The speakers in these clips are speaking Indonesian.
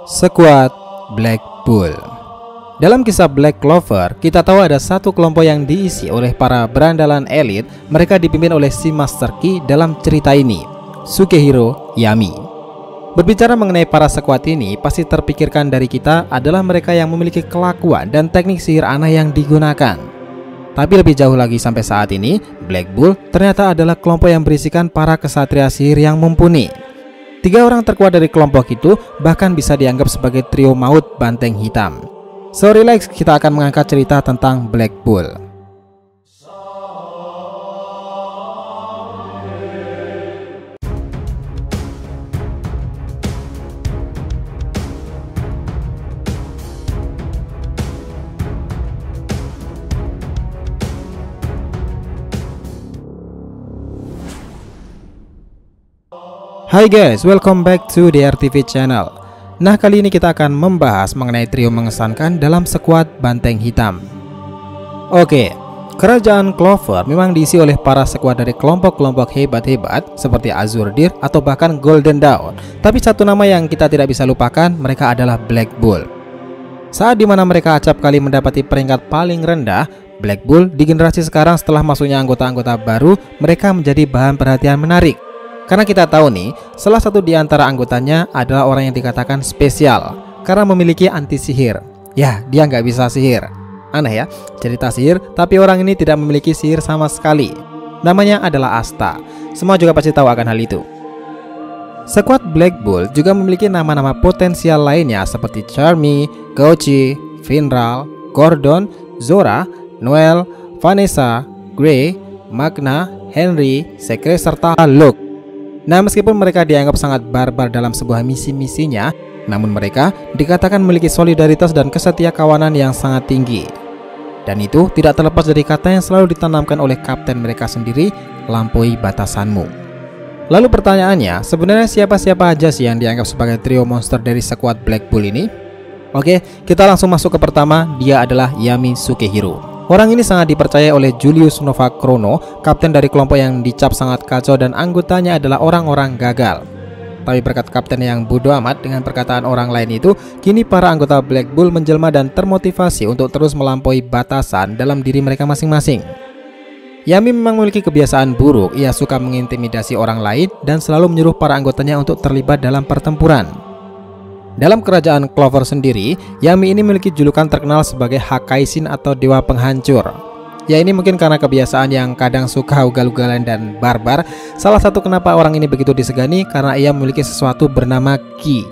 Squad Black Bull. Dalam kisah Black Clover, kita tahu ada satu kelompok yang diisi oleh para berandalan elit. Mereka dipimpin oleh si Master Key dalam cerita ini, Sukehiro Yami. Berbicara mengenai para squad ini, pasti terpikirkan dari kita adalah mereka yang memiliki kelakuan dan teknik sihir aneh yang digunakan. Tapi lebih jauh lagi sampai saat ini, Black Bull ternyata adalah kelompok yang berisikan para kesatria sihir yang mumpuni. 3 orang terkuat dari kelompok itu bahkan bisa dianggap sebagai trio maut banteng hitam. So relax, kita akan mengangkat cerita tentang Black Bull. Hai guys, welcome back to the RTV channel. Nah, kali ini kita akan membahas mengenai trio mengesankan dalam squad banteng hitam. Oke, kerajaan Clover memang diisi oleh para squad dari kelompok-kelompok hebat-hebat seperti Azure Deer atau bahkan Golden Dawn. Tapi satu nama yang kita tidak bisa lupakan, mereka adalah Black Bull. Saat dimana mereka acap kali mendapati peringkat paling rendah, Black Bull di generasi sekarang setelah masuknya anggota-anggota baru, mereka menjadi bahan perhatian menarik. Karena kita tahu nih, salah satu di antara anggotanya adalah orang yang dikatakan spesial karena memiliki anti sihir. Ya, dia nggak bisa sihir. Aneh ya, cerita sihir tapi orang ini tidak memiliki sihir sama sekali. Namanya adalah Asta. Semua juga pasti tahu akan hal itu. Squad Black Bull juga memiliki nama-nama potensial lainnya seperti Charmy, Gouchi, Finral, Gordon, Zora, Noel, Vanessa, Gray, Magna, Henry, Secret, serta Luke. Nah, meskipun mereka dianggap sangat barbar dalam sebuah misi-misinya, namun mereka dikatakan memiliki solidaritas dan kesetia kawanan yang sangat tinggi. Dan itu tidak terlepas dari kata yang selalu ditanamkan oleh kapten mereka sendiri, lampaui batasanmu. Lalu pertanyaannya, sebenarnya siapa-siapa aja sih yang dianggap sebagai trio monster dari squad Black Bull ini? Oke, kita langsung masuk ke pertama, dia adalah Yami Sukehiro. Orang ini sangat dipercaya oleh Julius Novachrono, kapten dari kelompok yang dicap sangat kacau dan anggotanya adalah orang-orang gagal. Tapi berkat kapten yang bodoh amat dengan perkataan orang lain itu, kini para anggota Black Bull menjelma dan termotivasi untuk terus melampaui batasan dalam diri mereka masing-masing. Yami memang memiliki kebiasaan buruk, ia suka mengintimidasi orang lain dan selalu menyuruh para anggotanya untuk terlibat dalam pertempuran. Dalam kerajaan Clover sendiri, Yami ini memiliki julukan terkenal sebagai Hakaisin atau Dewa Penghancur. Ya, ini mungkin karena kebiasaan yang kadang suka ugal-ugalan dan barbar. Salah satu kenapa orang ini begitu disegani karena ia memiliki sesuatu bernama Ki.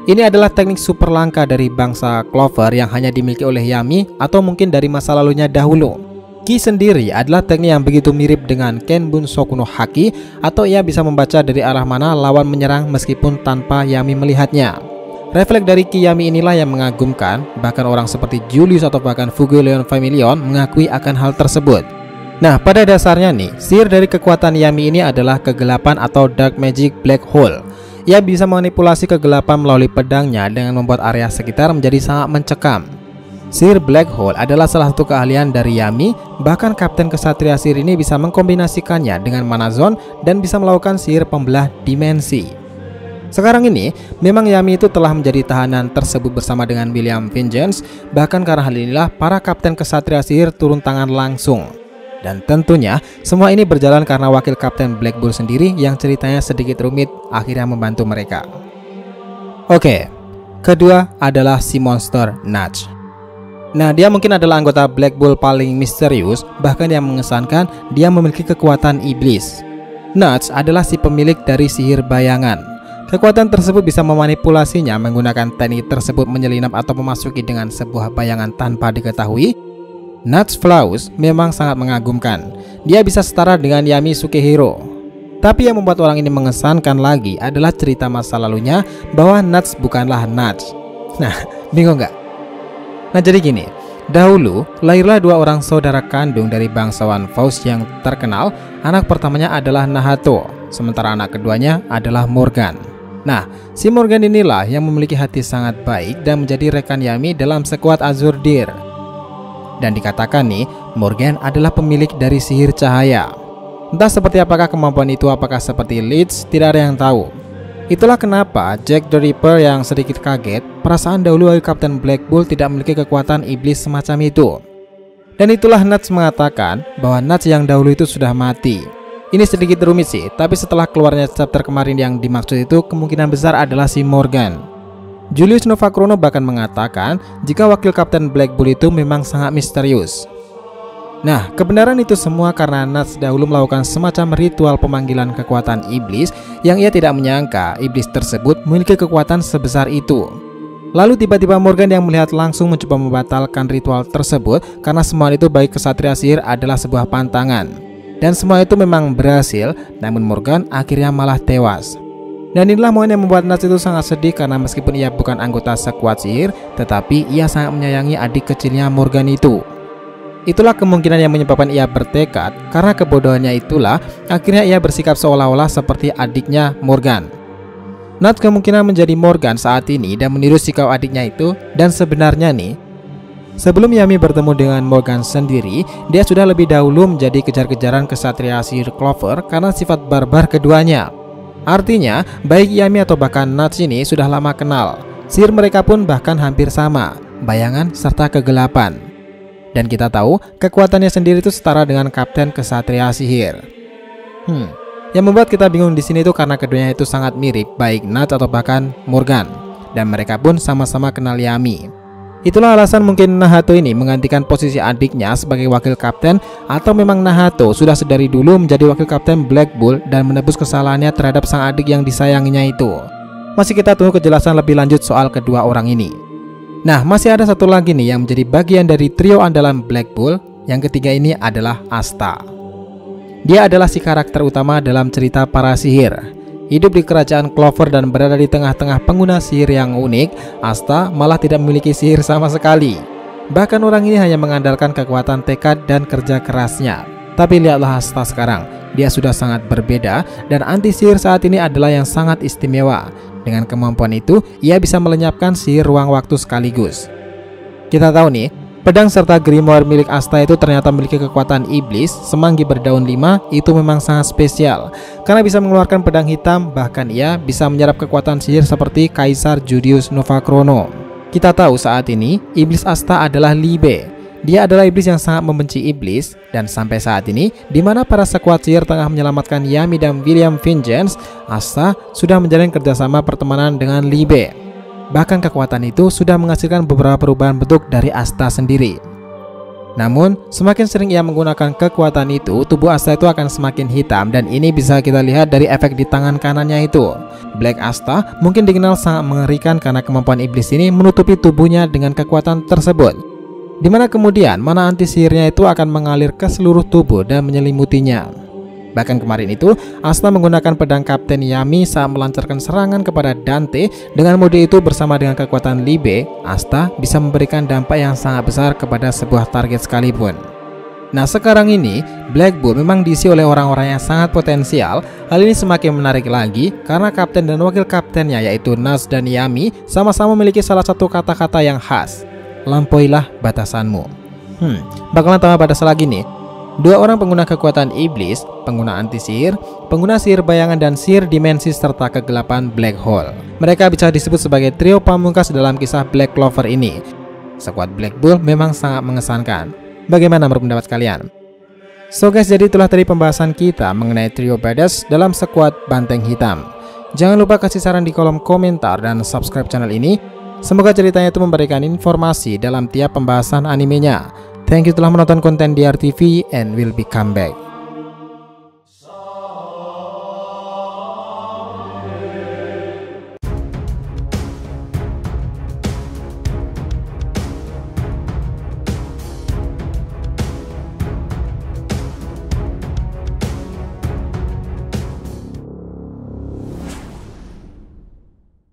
Ini adalah teknik super langka dari bangsa Clover yang hanya dimiliki oleh Yami atau mungkin dari masa lalunya dahulu. Ki sendiri adalah teknik yang begitu mirip dengan Kenbun Soku no Haki, atau ia bisa membaca dari arah mana lawan menyerang meskipun tanpa Yami melihatnya. Refleks dari Ki Yami inilah yang mengagumkan, bahkan orang seperti Julius atau bahkan Fugoleon Famillion mengakui akan hal tersebut. Nah, pada dasarnya nih, sihir dari kekuatan Yami ini adalah kegelapan atau Dark Magic Black Hole. Ia bisa memanipulasi kegelapan melalui pedangnya dengan membuat area sekitar menjadi sangat mencekam. Sihir Black Hole adalah salah satu keahlian dari Yami, bahkan kapten kesatria sihir ini bisa mengkombinasikannya dengan Mana Zone dan bisa melakukan sihir pembelah dimensi. Sekarang ini, memang Yami itu telah menjadi tahanan tersebut bersama dengan William Vengeance. Bahkan karena hal inilah para kapten kesatria sihir turun tangan langsung. Dan tentunya, semua ini berjalan karena wakil kapten Black Bull sendiri yang ceritanya sedikit rumit akhirnya membantu mereka. Oke, kedua adalah si monster Nudge. Nah, dia mungkin adalah anggota Black Bull paling misterius, bahkan yang mengesankan dia memiliki kekuatan iblis. Nudge adalah si pemilik dari sihir bayangan. Kekuatan tersebut bisa memanipulasinya menggunakan teknik tersebut menyelinap atau memasuki dengan sebuah bayangan tanpa diketahui. Nudge Flaus memang sangat mengagumkan. Dia bisa setara dengan Yami Sukehiro. Tapi yang membuat orang ini mengesankan lagi adalah cerita masa lalunya bahwa Nudge bukanlah Nudge. Nah, bingung nggak? Nah, jadi gini, dahulu lahirlah 2 orang saudara kandung dari bangsawan Faust yang terkenal. Anak pertamanya adalah Nahato, sementara anak keduanya adalah Morgan. Nah, si Morgan inilah yang memiliki hati sangat baik dan menjadi rekan Yami dalam squad Azure Deer. Dan dikatakan nih, Morgan adalah pemilik dari sihir cahaya. Entah seperti apakah kemampuan itu, apakah seperti Leech, tidak ada yang tahu. Itulah kenapa Jack the Ripper yang sedikit kaget perasaan dahulu Kapten Black Bull tidak memiliki kekuatan iblis semacam itu. Dan itulah Nuts mengatakan bahwa Nuts yang dahulu itu sudah mati. Ini sedikit rumit sih, tapi setelah keluarnya chapter kemarin yang dimaksud itu kemungkinan besar adalah si Morgan. Julius Novachrono bahkan mengatakan jika wakil Kapten Black Bull itu memang sangat misterius. Nah, kebenaran itu semua karena Nuts dahulu melakukan semacam ritual pemanggilan kekuatan iblis yang ia tidak menyangka iblis tersebut memiliki kekuatan sebesar itu. Lalu tiba-tiba Morgan yang melihat langsung mencoba membatalkan ritual tersebut karena semua itu bagi kesatria sihir adalah sebuah pantangan. Dan semua itu memang berhasil, namun Morgan akhirnya malah tewas. Dan inilah momen yang membuat Nuts itu sangat sedih karena meskipun ia bukan anggota sekuat sihir, tetapi ia sangat menyayangi adik kecilnya Morgan itu. Itulah kemungkinan yang menyebabkan ia bertekad, karena kebodohannya itulah akhirnya ia bersikap seolah-olah seperti adiknya Morgan. Nuts kemungkinan menjadi Morgan saat ini dan meniru sikap adiknya itu. Dan sebenarnya nih, sebelum Yami bertemu dengan Morgan sendiri, dia sudah lebih dahulu menjadi kejar-kejaran kesatria sihir Clover karena sifat barbar keduanya. Artinya, baik Yami atau bahkan Nuts ini sudah lama kenal. Sihir mereka pun bahkan hampir sama, bayangan serta kegelapan. Dan kita tahu kekuatannya sendiri itu setara dengan Kapten Kesatria Sihir. Yang membuat kita bingung di sini itu karena keduanya itu sangat mirip, baik Nuts atau bahkan Morgan. Dan mereka pun sama-sama kenal Yami. Itulah alasan mungkin Nahato ini menggantikan posisi adiknya sebagai wakil kapten, atau memang Nahato sudah sedari dulu menjadi wakil kapten Black Bull dan menebus kesalahannya terhadap sang adik yang disayanginya itu. Masih kita tunggu kejelasan lebih lanjut soal kedua orang ini. Nah, masih ada satu lagi nih yang menjadi bagian dari trio andalan Black Bull. Yang ketiga ini adalah Asta. Dia adalah si karakter utama dalam cerita para sihir. Hidup di kerajaan Clover dan berada di tengah-tengah pengguna sihir yang unik, Asta malah tidak memiliki sihir sama sekali. Bahkan orang ini hanya mengandalkan kekuatan tekad dan kerja kerasnya. Tapi lihatlah Asta sekarang, dia sudah sangat berbeda dan anti sihir saat ini adalah yang sangat istimewa. Dengan kemampuan itu, ia bisa melenyapkan sihir ruang waktu sekaligus. Kita tahu nih, pedang serta grimoire milik Asta itu ternyata memiliki kekuatan iblis. Semanggi berdaun 5 itu memang sangat spesial karena bisa mengeluarkan pedang hitam, bahkan ia bisa menyerap kekuatan sihir seperti Kaisar Julius Novachrono. Kita tahu saat ini, iblis Asta adalah Libe. Dia adalah iblis yang sangat membenci iblis, dan sampai saat ini, di mana para sekuat sihir tengah menyelamatkan Yami dan William Vengeance, Asta sudah menjalin kerjasama pertemanan dengan Libe. Bahkan kekuatan itu sudah menghasilkan beberapa perubahan bentuk dari Asta sendiri. Namun, semakin sering ia menggunakan kekuatan itu, tubuh Asta itu akan semakin hitam, dan ini bisa kita lihat dari efek di tangan kanannya itu. Black Asta mungkin dikenal sangat mengerikan karena kemampuan iblis ini menutupi tubuhnya dengan kekuatan tersebut. Dimana kemudian mana anti sihirnya itu akan mengalir ke seluruh tubuh dan menyelimutinya. Bahkan kemarin itu, Asta menggunakan pedang Kapten Yami saat melancarkan serangan kepada Dante. Dengan mode itu bersama dengan kekuatan Libe, Asta bisa memberikan dampak yang sangat besar kepada sebuah target sekalipun. Nah, sekarang ini Black Bull memang diisi oleh orang-orang yang sangat potensial. Hal ini semakin menarik lagi karena kapten dan wakil kaptennya yaitu Nuts dan Yami sama-sama memiliki salah satu kata-kata yang khas. Lampauilah batasanmu. Bakalan tambah batas lagi nih. Dua orang pengguna kekuatan iblis, pengguna anti sihir, pengguna sihir bayangan dan sihir dimensi serta kegelapan Black Hole. Mereka bisa disebut sebagai trio pamungkas dalam kisah Black Clover ini. Sekuat Black Bull memang sangat mengesankan. Bagaimana menurut pendapat kalian? So guys, jadi itulah tadi pembahasan kita mengenai trio badass dalam sekuat Banteng Hitam. Jangan lupa kasih saran di kolom komentar dan subscribe channel ini. Semoga ceritanya itu memberikan informasi dalam tiap pembahasan animenya. Thank you telah menonton konten DRTV and will be come back.